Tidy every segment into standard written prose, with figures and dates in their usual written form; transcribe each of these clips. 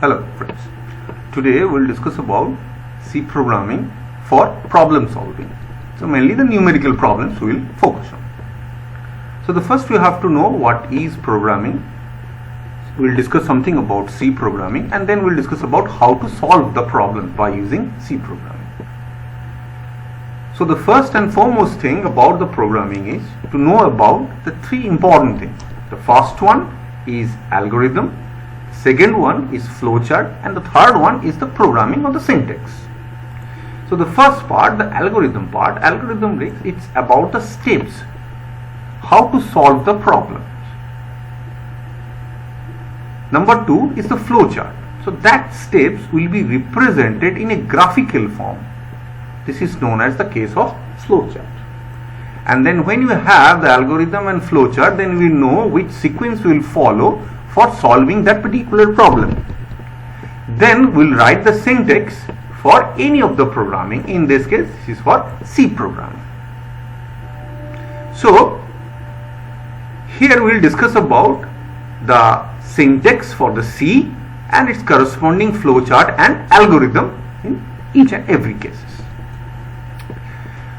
Hello friends, today we will discuss about C programming for problem solving. So mainly the numerical problems we will focus on. So the first we have to know what is programming. We will discuss something about C programming and then we will discuss about how to solve the problem by using C programming. So the first and foremost thing about the programming is to know about the three important things. The first one is algorithm. Second one is flowchart, and the third one is the programming of the syntax. So the first part, the algorithm part, it's about the steps, how to solve the problems. Number two is the flowchart. So that steps will be represented in a graphical form. This is known as the case of flowchart. And then when you have the algorithm and flowchart, then we know which sequence will follow for solving that particular problem. Then we'll write the syntax for any of the programming. In this case, this is for C programming. So here we'll discuss about the syntax for the C and its corresponding flowchart and algorithm in each and every cases.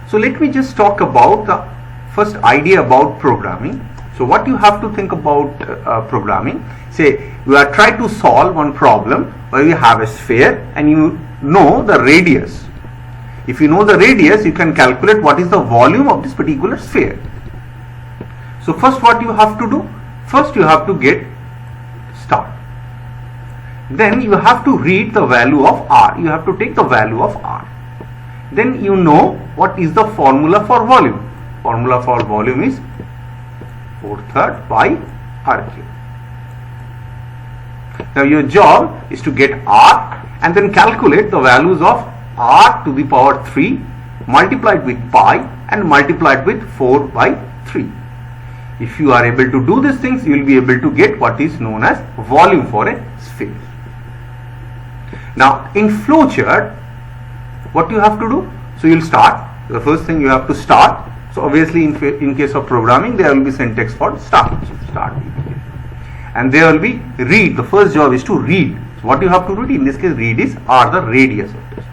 So let me just talk about the first idea about programming. So what you have to think about programming, say you are trying to solve one problem where you have a sphere and you know the radius. If you know the radius, you can calculate what is the volume of this particular sphere. So first what you have to do? First you have to get start. Then you have to read the value of R. You have to take the value of R. Then you know what is the formula for volume. Formula for volume is 4/3 by R cube. Now your job is to get R and then calculate the values of R to the power 3 multiplied with pi and multiplied with 4/3. If you are able to do these things, you will be able to get what is known as volume for a sphere. Now in flowchart, what you have to do? So you will start. The first thing you have to start. So obviously in case of programming, there will be syntax for start. So start. And there will be read. The first job is to read. So what you have to read? In this case, read is R, the radius of this.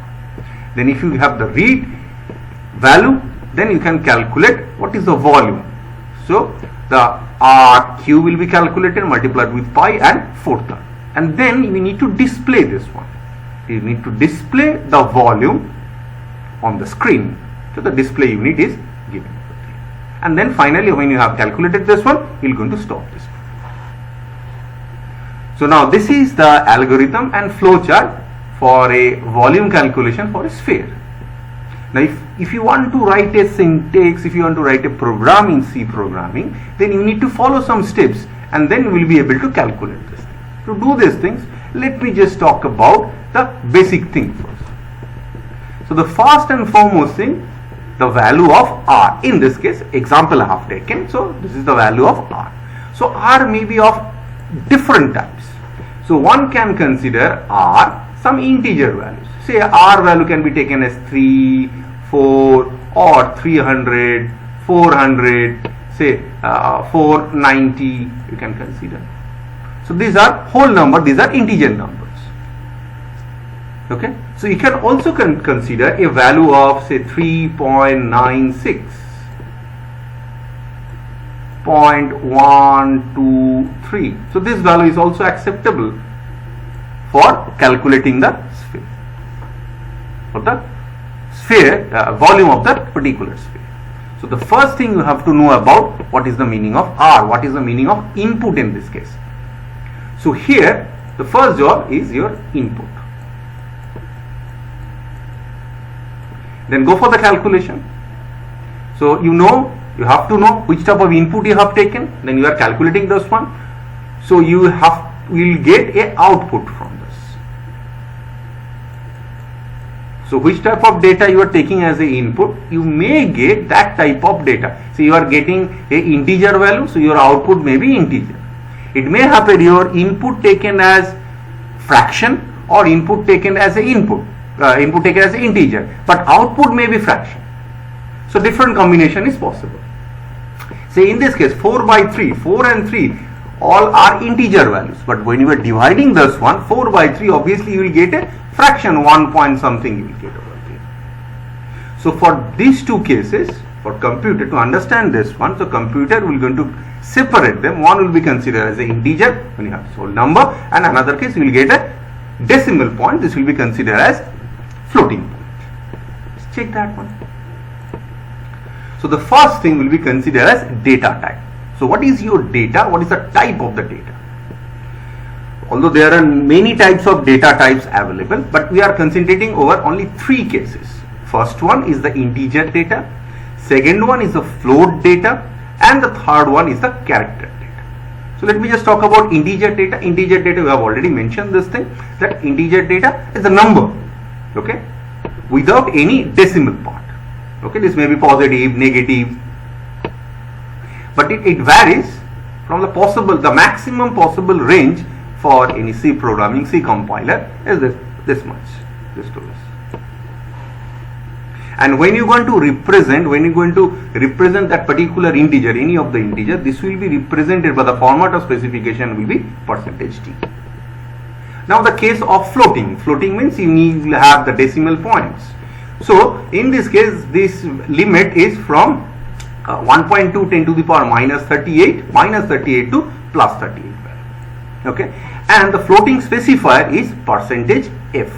Then if you have the read value, then you can calculate what is the volume. So the R cube will be calculated, multiplied with pi and 4/3. And then we need to display this one. You need to display the volume on the screen. So the display unit is given. And then finally when you have calculated this one, you are going to stop this one. So now this is the algorithm and flowchart for a volume calculation for a sphere. Now if you want to write a syntax, if you want to write a program in C programming, then you need to follow some steps and then you will be able to calculate this. To do these things, let me just talk about the basic thing first. So the first and foremost thing, the value of R. In this case, example I have taken. So this is the value of R. So R may be of different types. So one can consider R some integer values. Say R value can be taken as 3, 4 or 300, 400, say 490 you can consider. So these are whole number, these are integer numbers. Okay, so you can also consider a value of say 3.96, 0.123. So this value is also acceptable for calculating the sphere, for the sphere volume of that particular sphere. So the first thing you have to know about what is the meaning of R, what is the meaning of input in this case. So here the first job is your input. Then go for the calculation. So you have to know which type of input you have taken. Then you are calculating this one. So you will get a output from this. So which type of data you are taking as a input, you may get that type of data. So you are getting a integer value, so your output may be integer. It may happen your input taken as fraction or input taken as a input taken as an integer, but output may be fraction. So different combination is possible. Say in this case 4/3, 4 and 3, all are integer values, but when you are dividing this one 4 by 3, obviously you will get a fraction, 1 point something you will get over there. So for these two cases, for computer to understand this one, so computer will going to separate them. One will be considered as an integer when you have whole number, and another case you will get a decimal point. This will be considered as floating point. Let's check that one. So the first thing will be considered as data type. So what is your data? What is the type of the data? Although there are many types of data types available, but we are concentrating over only 3 cases. First one is the integer data, second one is the float data, and the third one is the character data. So let me just talk about integer data. Integer data, we have already mentioned this thing, that integer data is a number, okay, without any decimal part. Okay, this may be positive, negative, but it varies from the maximum possible range for any C programming, C compiler is this much, this to this. And when you're going to represent that particular integer, any of the integer, this will be represented by the format of specification will be %d. Now the case of floating means you need to have the decimal points. So in this case, this limit is from 1.2 10 to the power minus 38 to plus 38 value. Okay, and the floating specifier is %f.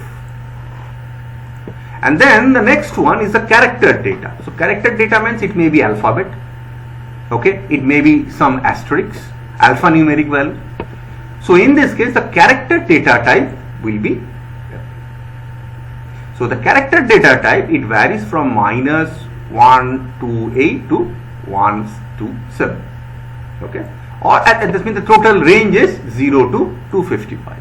And then the next one is the character data. So character data means it may be alphabet, okay, it may be some asterisks, alphanumeric value. So in this case, the character data type will be, so the character data type, it varies from minus 128 to 127, okay, or this means the total range is 0 to 255,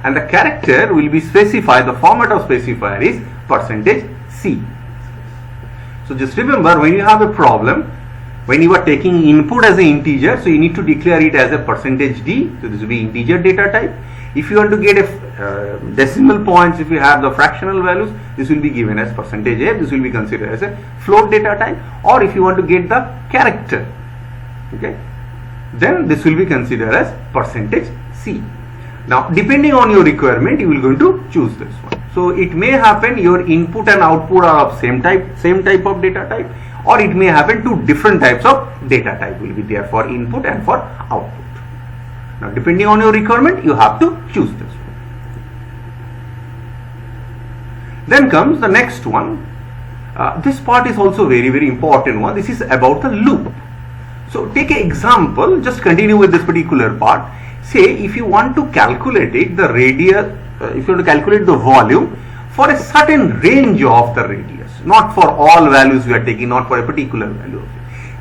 and the character will be specified, the format of specifier is %c. So just remember, when you have a problem, when you are taking input as an integer, so you need to declare it as a %d, so this will be integer data type. If you want to get a decimal points, if you have the fractional values, this will be given as %f, this will be considered as a float data type. Or if you want to get the character, okay, then this will be considered as %c. Now depending on your requirement, you will going to choose this one. So it may happen your input and output are of same type of data type, or it may happen 2 different types of data type will be there for input and for output. Now depending on your requirement, you have to choose this one. Then comes the next one. This part is also very important one. This is about the loop. So take an example, just continue with this particular part. Say if you want to calculate it, the radius, if you want to calculate the volume for a certain range of the radius, not for all values we are taking, not for a particular value.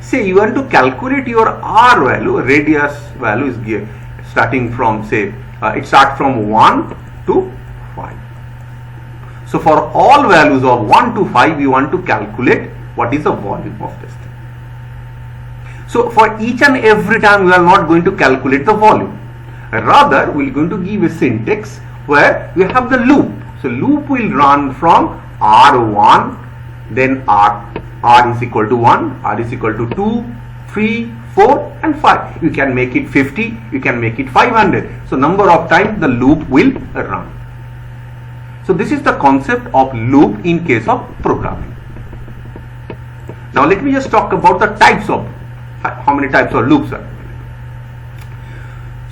Say you want to calculate your R value, radius value is given starting from, say, it starts from 1 to 5. So for all values of 1 to 5, you want to calculate what is the volume of this thing. So for each and every time, we are not going to calculate the volume. Rather, we are going to give a syntax where we have the loop. So loop will run from R1, then R is equal to 1, R is equal to 2, 3, 4 and 5. You can make it 50, you can make it 500. So number of times the loop will run. So this is the concept of loop in case of programming. Now let me just talk about the types of, how many types of loops are available.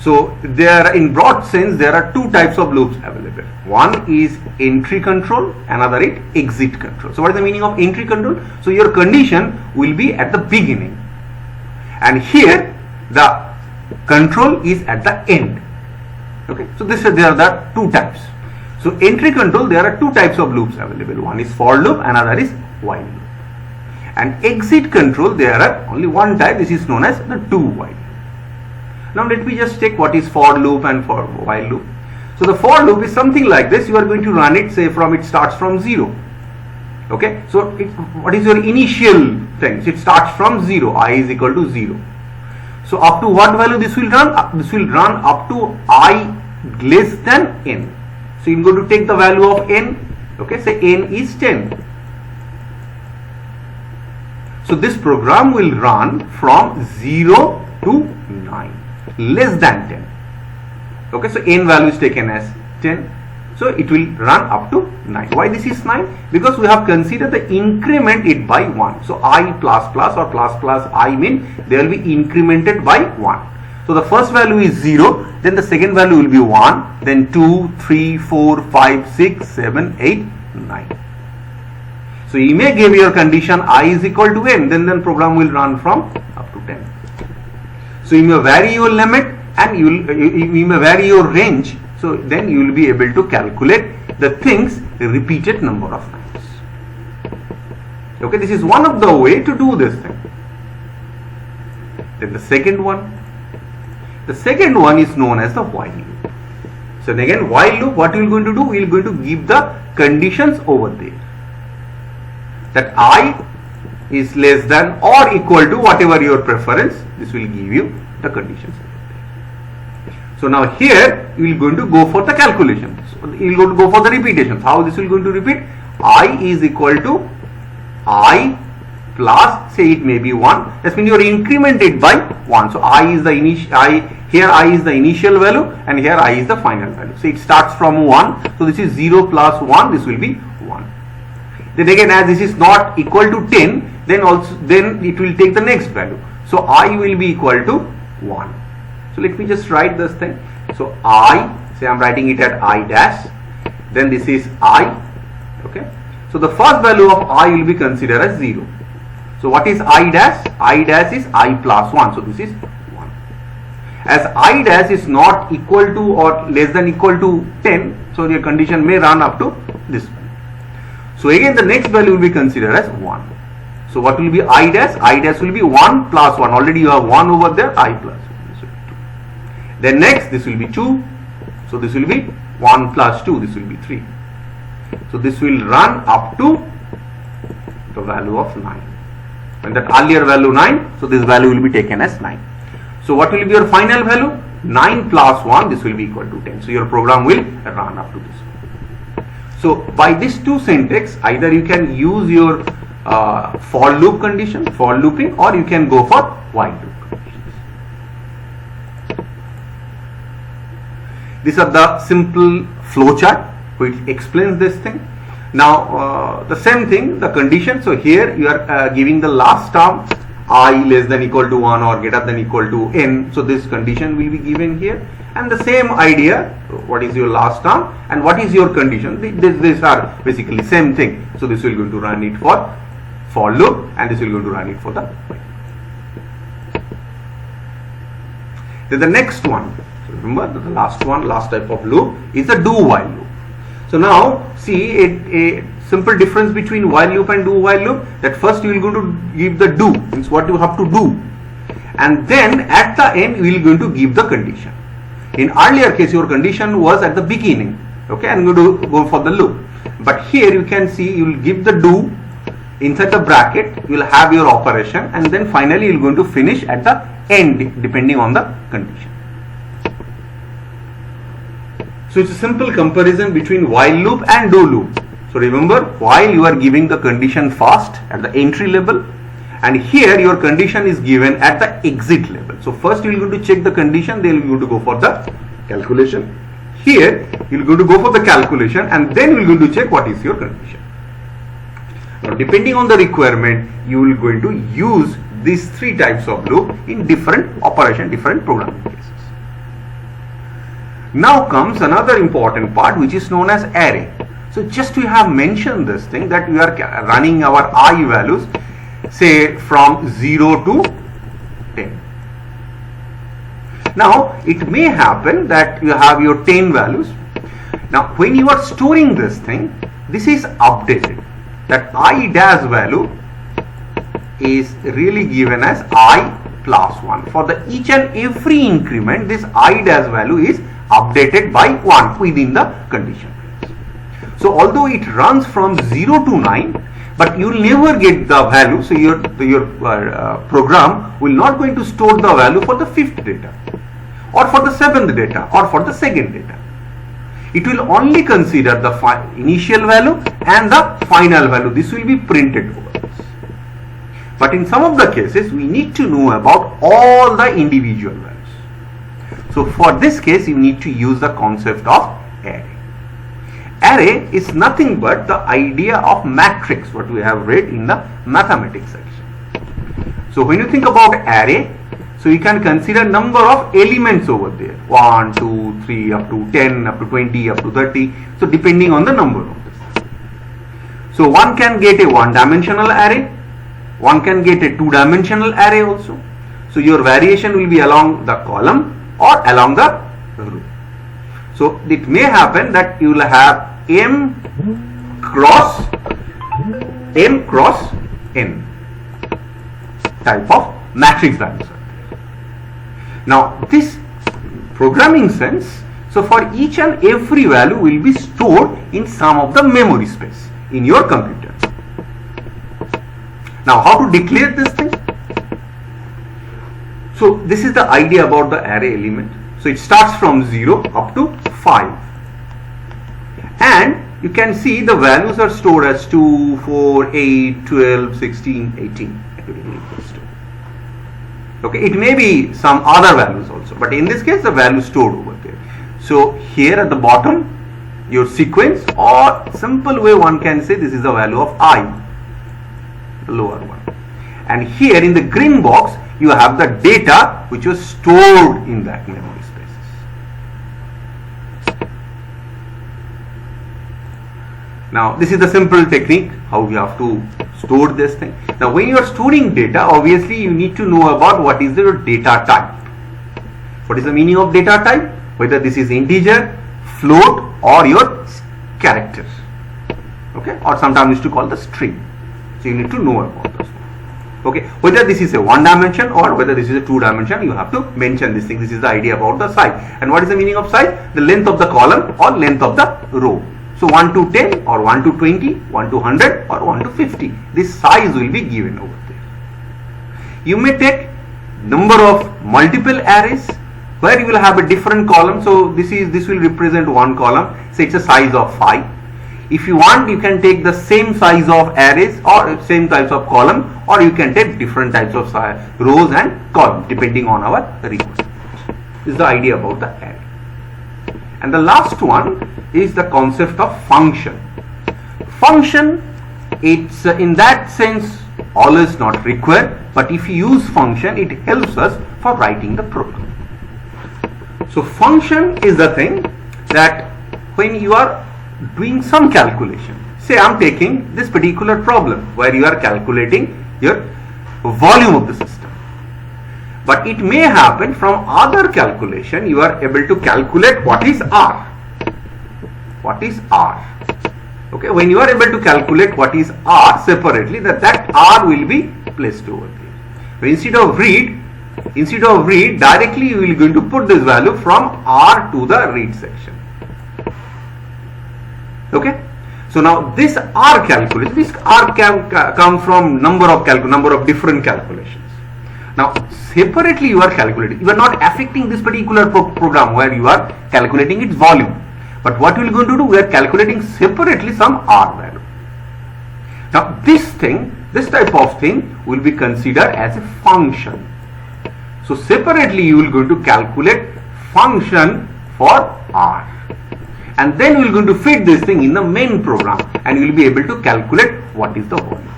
So there, in broad sense, there are 2 types of loops available. One is entry control, another is exit control. So what is the meaning of entry control? So your condition will be at the beginning, and here the control is at the end. Okay, so there are the 2 types. So entry control, there are 2 types of loops available. One is for loop, another is while loop. And exit control, there are only 1 type. This is known as the do while. Now let me just check what is for loop and for while loop. So the for loop is something like this. You are going to run it, say it starts from 0. Okay, so what is your initial thing? So it starts from 0, I is equal to 0. So up to what value this will run? This will run up to I less than n. So you are going to take the value of n. Okay, say n is 10. So this program will run from 0 to 9. less than 10. Okay, so n value is taken as 10. So it will run up to 9. Why this is 9? Because we have considered the increment it by 1. So I plus plus or plus plus I mean they will be incremented by 1. So the first value is 0, then the second value will be 1, then 2, 3, 4, 5, 6, 7, 8, 9. So you may give your condition I is equal to n, then program will run from up to 10. So you may vary your limit and you may vary your range. So then you will be able to calculate the things repeated number of times. Okay, this is one of the way to do this thing. Then the second one is known as the while loop. So again, while loop, what we are going to do? We are going to give the conditions over there. That I is less than or equal to whatever your preference. This will give you the conditions. So now here you will going to go for the calculations. So you will going to go for the repetitions. How this will going to repeat? I is equal to I plus, say it may be 1. That means you are incremented by 1. So I is the initial, here I is the initial value and here I is the final value. So it starts from 1. So this is 0 plus 1. This will be 1. Then again, as this is not equal to 10, then it will take the next value. So I will be equal to 1. So let me just write this thing. So I, say I am writing it at I dash, then this is I. Okay. So the first value of I will be considered as 0. So what is I dash? I dash is I plus 1. So this is 1. As I dash is not equal to or less than equal to 10, so your condition may run up to this one. So again the next value will be considered as 1. So what will be I dash? I dash will be 1 plus 1. Already you have 1 over there, I plus 1. Then next this will be 2. So this will be 1 plus 2. This will be 3. So this will run up to the value of 9. When that earlier value 9, so this value will be taken as 9. So what will be your final value? 9 plus 1, this will be equal to 10. So your program will run up to this. So by these two syntax, either you can use your for loop condition, for looping, or you can go for while loop. These are the simple flowchart which explains this thing. Now the same thing, the condition. So here you are giving the last term I less than equal to 1 or greater than equal to n. So this condition will be given here, and the same idea. What is your last term and what is your condition? These are basically same thing. So this will going to run it for loop, and this will going to run it for the while. Then the next one. Remember the last type of loop is the do while loop. So now see a simple difference between while loop and do while loop. That first you will going to give the do, means what you have to do, and then at the end you will going to give the condition. In earlier case your condition was at the beginning, okay, and you going to go for the loop. But here you can see you will give the do inside the bracket, you will have your operation, and then finally you will going to finish at the end depending on the condition. So it's a simple comparison between while loop and do loop. So remember, while you are giving the condition first at the entry level, and here your condition is given at the exit level. So first you are going to check the condition, then you are going to go for the calculation. Here you are going to go for the calculation, and then you are going to check what is your condition. Now depending on the requirement, you will going to use these three types of loop in different operation, different programming cases. Now comes another important part, which is known as array. So just we have mentioned this thing that we are running our I values, say from 0 to 10. Now it may happen that you have your 10 values. Now when you are storing this thing, this is updated. That I dash value is really given as I plus 1. For the each and every increment, this I dash value is updated by 1 within the condition. So although it runs from 0 to 9, but you will never get the value. So your program will not going to store the value for the 5th data, or for the 7th data, or for the 2nd data. It will only consider the initial value and the final value. This will be printed over this. But in some of the cases, we need to know about all the individual values. So for this case you need to use the concept of array. Array is nothing but the idea of matrix, what we have read in the mathematics section. So when you think about array, so you can consider number of elements over there, 1, 2, 3, up to 10, up to 20, up to 30. So depending on the number of this. So one can get a one-dimensional array, one can get a two-dimensional array also. So your variation will be along the column or along the row. So it may happen that you will have m cross n type of matrix values. Now this programming sense, so for each and every value will be stored in some of the memory space in your computer. Now how to declare this thing? So this is the idea about the array element. So it starts from 0 up to 5. And you can see the values are stored as 2, 4, 8, 12, 16, 18. Okay, it may be some other values also, but in this case the value stored over there. So here at the bottom your sequence, or simple way one can say this is the value of I, the lower one. And here in the green box you have the data which was stored in that memory spaces. Now this is the simple technique how you have to store this thing. Now when you are storing data, obviously you need to know about what is your data type. What is the meaning of data type? Whether this is integer, float, or your character. Okay, or sometimes used to call the string. So you need to know about this. Okay, whether this is a one dimension or whether this is a two dimension, you have to mention this thing. This is the idea about the size. And what is the meaning of size? The length of the column or length of the row. So 1 to 10 or 1 to 20, 1 to 100 or 1 to 50. This size will be given over there. You may take number of multiple arrays where you will have a different column. So this will represent one column. Say it's a size of 5. If you want, you can take the same size of arrays or same types of column, or you can take different types of rows and columns depending on our requirement. This is the idea about the array. And the last one is the concept of function. Function, it's in that sense always not required, but if you use function, it helps us for writing the program. So function is the thing that when you are doing some calculation, say I am taking this particular problem where you are calculating your volume of the system. But it may happen from other calculation you are able to calculate what is R. What is R? Okay, when you are able to calculate what is R separately, that R will be placed over there. So instead of read, directly you will going to put this value from R to the read section. Okay. So now this R calculation, this R can come from number of different calculations. Now separately you are calculating, you are not affecting this particular program where you are calculating its volume. But what we are going to do, we are calculating separately some R value. Now this type of thing will be considered as a function. So separately you will going to calculate function for R. And then we are going to feed this thing in the main program and you will be able to calculate what is the volume.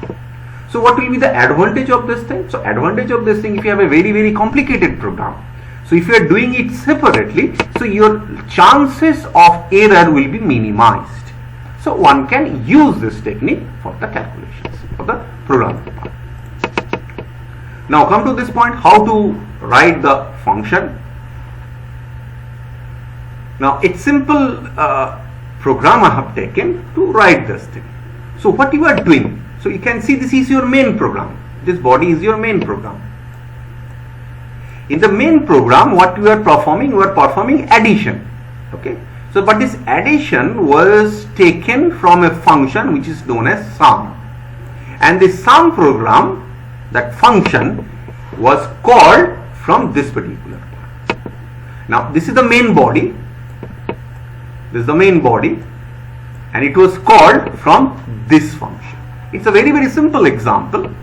So what will be the advantage of this thing? So advantage of this thing, if you have a very, very complicated program, so if you are doing it separately, so your chances of error will be minimized. So one can use this technique for the calculations, for the programming part. Now come to this point, how to write the function. Now it's simple program I have taken to write this thing. So what you are doing, so you can see this is your main program. This body is your main program. In the main program, what you are performing addition. Okay. So but this addition was taken from a function which is known as sum. And the sum program, that function, was called from this particular part. Now this is the main body. This is the main body. And it was called from this function. It's a very, very simple example.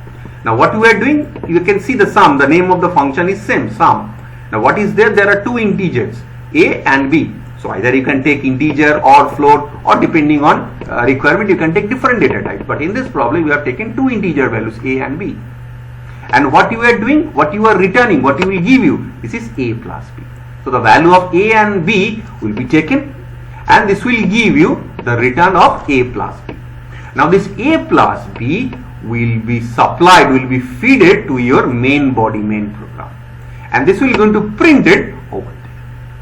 Now what we are doing, you can see the sum, the name of the function is same, sum. Now what is there? There are two integers, a and b. So either you can take integer or float, or depending on requirement you can take different data types. But in this problem we have taken two integer values, a and b. And what you are doing, what you are returning, what you will give you, this is a plus b. So the value of a and b will be taken, and this will give you the return of a plus b. Now this a plus b will be supplied, will be fed to your main body, main program, and this will going to print it over there.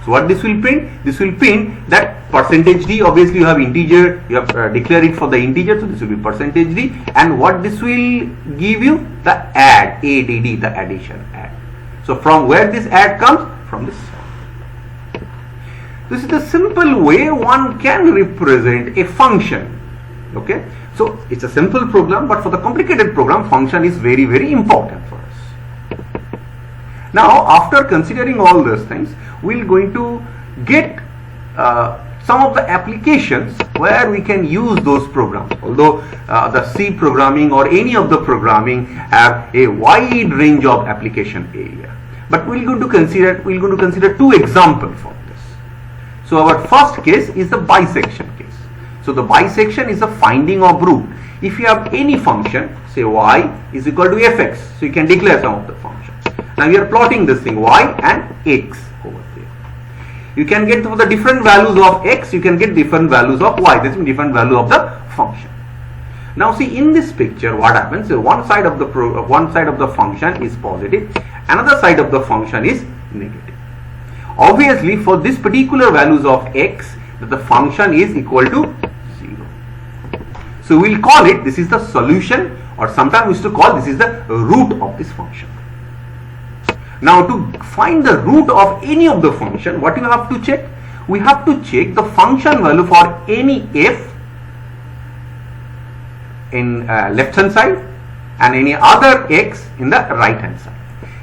So what this will print? This will print that percentage d. Obviously you have integer, you have declared it for the integer, so this will be percentage d. And what this will give you? The add, add, the addition add. So from where this add comes? From this. This is the simple way one can represent a function. Okay, so it's a simple program, but for the complicated program, function is very, very important for us. Now after considering all those things, we're going to get some of the applications where we can use those programs. Although the C programming or any of the programming have a wide range of application area, but we're going to consider two examples for this. So our first case is the bisection case. So the bisection is the finding of root. If you have any function, say y is equal to fx, so you can declare some of the functions. Now we are plotting this thing y and x over there. You can get for the different values of x, you can get different values of y. This is different value of the function. Now see, in this picture what happens? So one side of the function is positive, another side of the function is negative. Obviously for this particular values of x, the function is equal to 0. So we'll call it, this is the solution, or sometimes we used to call this is the root of this function. Now to find the root of any of the function, what you have to check? We have to check the function value for any f in left hand side and any other x in the right hand side.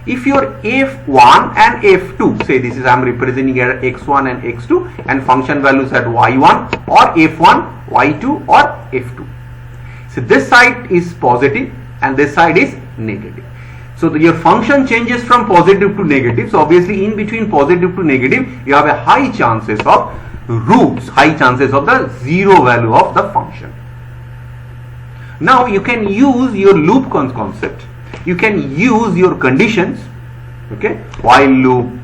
If your f1 and f2, say this is I am representing here x1 and x2, and function values at y1 or f1, y2 or f2. So this side is positive and this side is negative. So your function changes from positive to negative. So obviously in between positive to negative, you have a high chances of roots, high chances of the zero value of the function. Now you can use your loop concept. You can use your conditions, okay, while loop,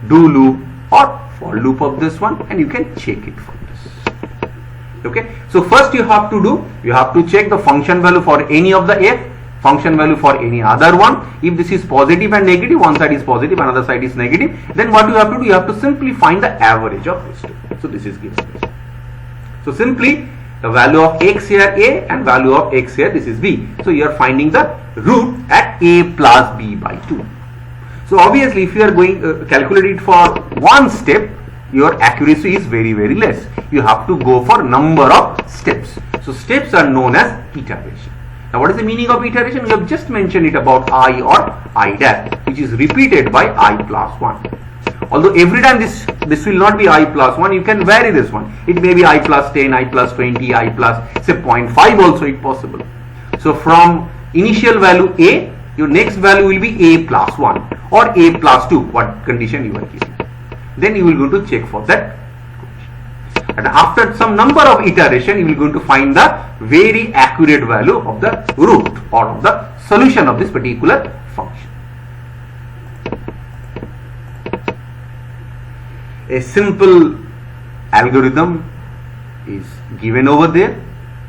do loop or for loop of this one, and you can check it from this. Okay, so first you have to check the function value for any of the f, function value for any other one. If this is positive and negative, one side is positive, another side is negative, then what you have to do, you have to simply find the average of these two. So this is given. So simply the value of x here a and value of x here, this is b. So you are finding the root at a plus b by 2. So obviously if you are going calculate it for one step, your accuracy is very, very less. You have to go for number of steps. So steps are known as iteration. Now what is the meaning of iteration? We have just mentioned it about I or I dash, which is repeated by I plus 1. Although every time this will not be I plus 1, you can vary this one. It may be I plus 10, I plus 20, I plus say 0.5 also if possible. So from initial value a, your next value will be a plus 1 or a plus 2, what condition you are giving. Then you will go to check for that. And after some number of iteration, you will going to find the very accurate value of the root or of the solution of this particular function. A simple algorithm is given over there.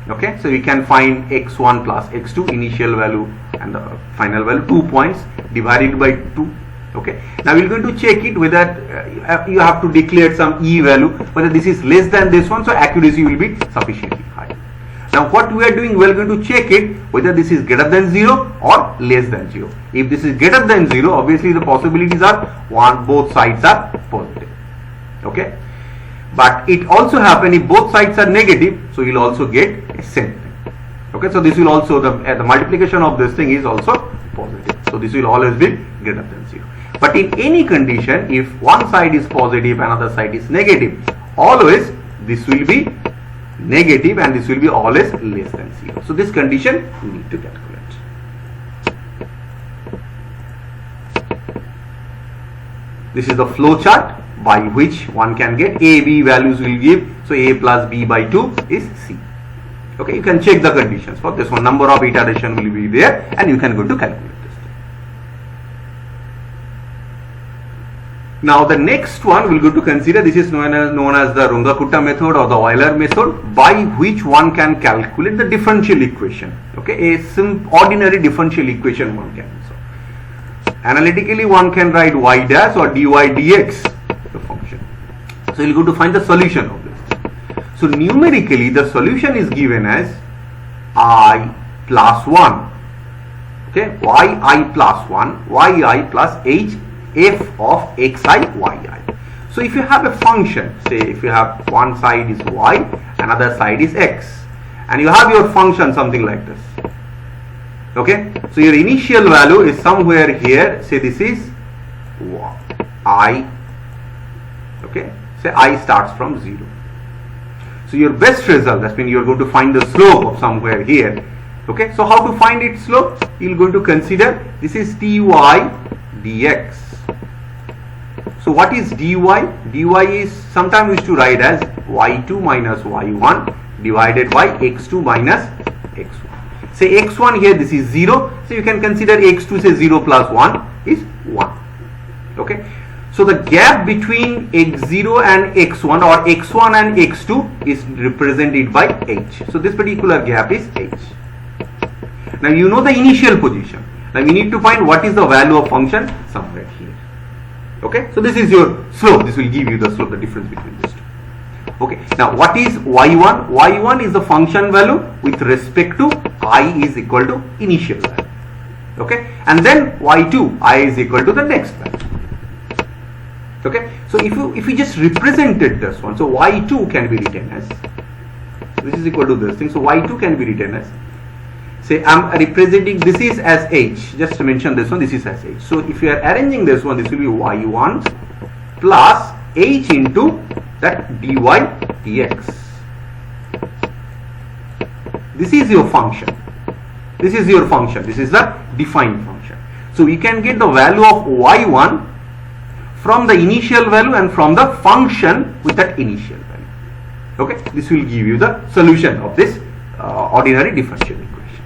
Okay, so we can find x1 plus x2 initial value and the final value, 2 points divided by 2. Okay, now we are going to check it whether you have to declare some e value, whether this is less than this one, so accuracy will be sufficiently high. Now what we are doing, we are going to check it whether this is greater than 0 or less than 0. If this is greater than 0, obviously the possibilities are both sides are positive. Okay, but it also happen if both sides are negative, so you will also get a same thing. Okay, so this will also the multiplication of this thing is also positive, so this will always be greater than 0. But in any condition, if one side is positive, another side is negative, always this will be negative and this will be always less than 0. So this condition we need to calculate. This is the flow chart by which one can get A, B values will give. So A plus B by 2 is C. Okay, you can check the conditions for this one. Number of iteration will be there, and you can go to calculate this. Now the next one we'll go to consider. This is known as the Runge-Kutta method or the Euler method, by which one can calculate the differential equation. Okay, a ordinary differential equation one can solve. Analytically, one can write y dash or dy dx the function. So we'll go to find the solution of this. So numerically, the solution is given as I plus 1. Okay, yi plus 1, yi plus h f of xi yi. So if you have a function, say if you have one side is y, another side is x, and you have your function something like this. Okay, so your initial value is somewhere here. Say this is I. Okay, say I starts from 0. So your best result, that's when you are going to find the slope of somewhere here. Okay, so how to find its slope? You are going to consider this is dy dx. So what is dy? dy is sometimes used to write as y2 minus y1 divided by x2 minus x1. Say x1 here, this is 0. So you can consider x2, say 0 plus 1 is 1. Okay. So the gap between x0 and x1 or x1 and x2 is represented by h. So this particular gap is h. Now you know the initial position. Now we need to find what is the value of function somewhere here. Okay, so this is your slope. This will give you the slope, the difference between these two. Okay, now what is y1? y1 is the function value with respect to I is equal to initial value. Okay, and then y2, I is equal to the next value. Okay, so if you just represented this one, so y2 can be written as, this is equal to this thing, so y2 can be written as, say I'm representing this is as h, just to mention this one, this is as h. So if you are arranging this one, this will be y1 plus h into that dy dx. This is your function. This is your function. This is the defined function. So we can get the value of y1 from the initial value and from the function with that initial value. Okay, this will give you the solution of this ordinary differential equation.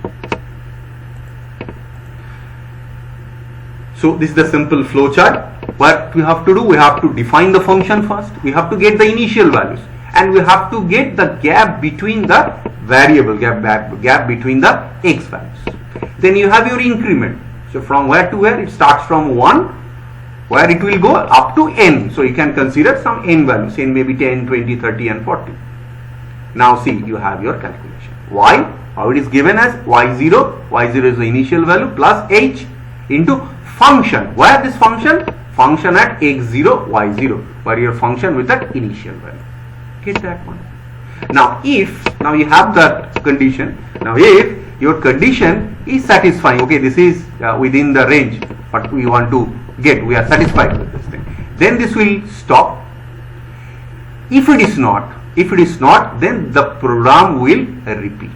So this is the simple flow chart. What we have to do, we have to define the function first. We have to get the initial values, and we have to get the gap between the variable, gap between the x values. Then you have your increment. So from where to where? It starts from 1, where it will go up to n. So you can consider some n values, n may be 10, 20, 30 and 40. Now see, you have your calculation. Y, how it is given as y0, y0 is the initial value plus h into function. Where this function? Function at x0, y0, where your function with that initial value. Get that one. Now now you have that condition. Now if your condition is satisfying, okay, this is within the range what we want to get, we are satisfied with this thing, then this will stop. If it is not, then the program will repeat.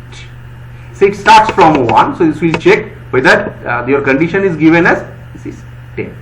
So it starts from 1, so this will check whether your condition is given as this is 10.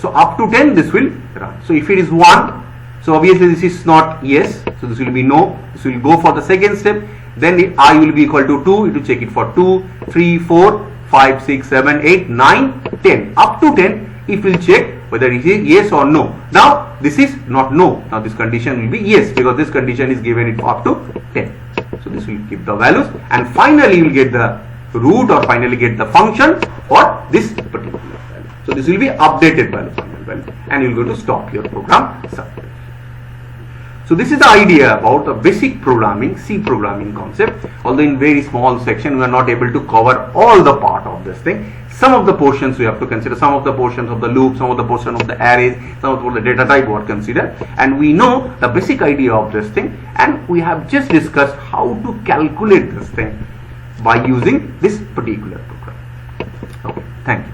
So up to 10 this will run. So if it is 1, so obviously this is not yes, so this will be no. This will go for the second step. Then I will be equal to 2, it will check it for 2, 3, 4, 5, 6, 7, 8, 9, 10. Up to 10 it will check whether it is yes or no. Now this is not no. Now this condition will be yes, because this condition is given it up to 10. So this will keep the values, and finally you will get the root or finally get the function for this particular value. So this will be updated value, final value, and you will go to stop your program somewhere. So this is the idea about the basic programming, C programming concept. Although in very small section we are not able to cover all the part of this thing. Some of the portions we have to consider, some of the portions of the loop, some of the portion of the arrays, some of the data type we consider, and we know the basic idea of this thing, and we have just discussed how to calculate this thing by using this particular program. Okay, thank you.